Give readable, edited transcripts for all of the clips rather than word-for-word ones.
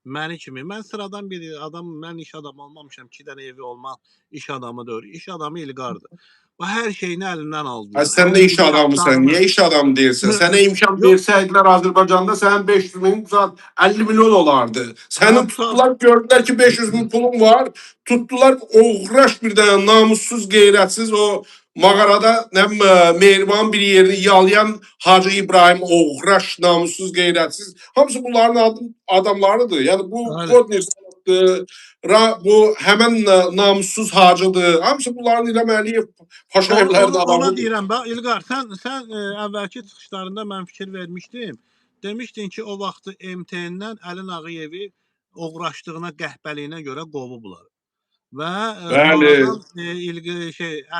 məni kimi, mən sıradan bir adam, mən iş adamı olmamışam, 2 dənə evi olmaq iş adamı deyil. İş adamı İlqardır. Bu hər şeyini əlindən aldılar. Sen Hər de iş bir adamısın. yatağını. Niye iş adamı değilsin? Sana imkan Yox, verseydiler Azerbaycan'da sen 500 bin, 50 milyon olardı. Seni sağ. tuttular, gördüler ki 500 bin pulun var. Tuttular, uğraş bir tane namussuz, gayretsiz o mağarada mehriban bir yerini yalayan Hacı İbrahim uğraş, namussuz, gayretsiz. Hamısı bunların adamlarıdır. Yani bu Bəli. Kodner bu hemen namussuz hacıdır. Hamısı bunların İlham Əliyev Paşa evlərinin Ona adamıdır. deyirəm bax İlqar, sən əvvəlki çıxışlarında mən fikir vermişdim. Demişdin ki, o vaxtı MTN-dən Əli Nağıyevi oğraşdığına, qəhbəliyinə görə qovublar. Və Bəli. sonradan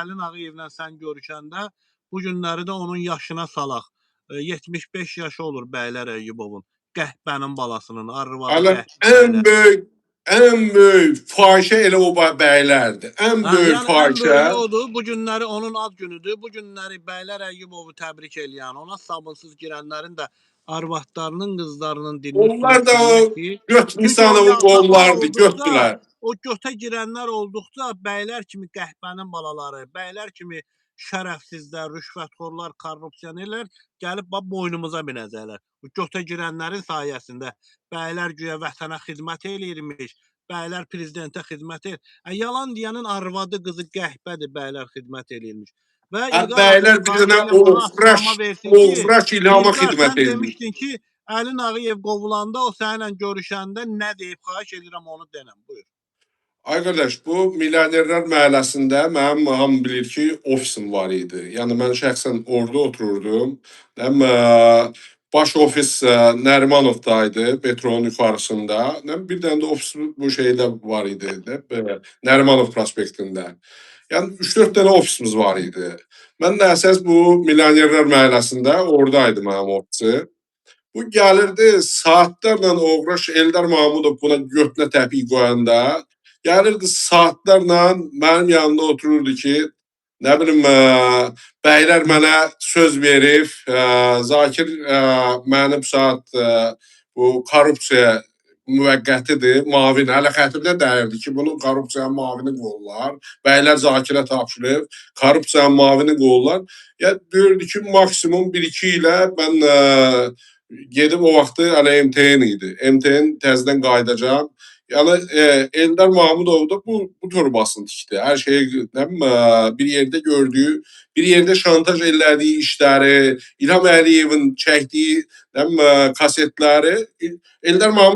Əli Nağıyevlə sən görüşəndə bu günləri də onun yaşına salaq. 75 yaşı olur Bəylər Əyyubovun. Qəhbənin balasının, arvadı Hala qəhbə bəylər. en büyük fahişe ele o beylerdi. En büyük Yəni ən fahişe. böyüyü odur. Bu günləri onun ad günüdür. Bu günləri Bəylər Əyyubovu təbrik eləyən, ona sabırsız girənlərin də arvadlarının, qızlarının dilini Onlar da sürüşdürmək o ki, göt çünki o insanı yaltaqlar onlardı, olduqca, götdüler. o götə girənlər olduqca bəylər kimi qəhbənin balaları, bəylər kimi şərəfsizlər, rüşvətxorlar, korrupsionerlər gəlib boynumuza binəcəklər. Bu götə girənlərin sayəsində bəylər güya vətənə xidmət eləyirmiş, bəylər prezidentə xidmət edir. Yalan deyənin arvadı, qızı qəhbədir, bəylər xidmət eləyirmiş. Və İlqar Beyler Ağayev bir xahiş tane edirəm ona açıqlama versin ki, uğraş ilhama İlqar hizmet sən ediyor. demişdin ki, Əli Nağıyev qovulanda o səninlə görüşəndə nə deyib, xahiş edirəm onu denəm. Buyur. Ay kardeş, bu Milyonerler Məhəlləsində mənim hamı bilir ki, ofisim var idi. Yəni mən şəxsən orada otururdum. Baş ofis Nərimanovdaydı, metronun yuxarısında. Bir dənə də ofis bu şeydə var idi, Nərimanov prospektində. Yəni 3-4 dənə ofisimiz var idi. Mən də əsas bu Milyonerler Məhəlləsində oradaydı mənim ofisim. Bu gəlirdi saatlərlə uğraş Eldar Mahmudov buna götünə təpik qoyanda gəlirdi saatlərlə mənim yanımda otururdu ki, nə bilim bəylər mənə söz verib, Zakir mənim saat bu korrupsiya müvəqqətidir, mavin. Hələ xətibdə deyirdi ki, bunun korrupsiyanın mavini qoyurlar. Bəylər Zakirə tapşırıb, korrupsiyanın mavini qoyurlar. Ya deyirdi ki, maksimum 1-2 ilə mən gedib o vaxtı hələ MTN idi. MTN təzədən qayıdacaq. Yəni Eldar Mahmudov da bu torbasını tikdi. Hər şeyi bir yerdə gördüyü, bir yerdə şantaj elədiyi işləri, İlham Əliyevin çəkdiyi kasetləri Eldar Mahmudov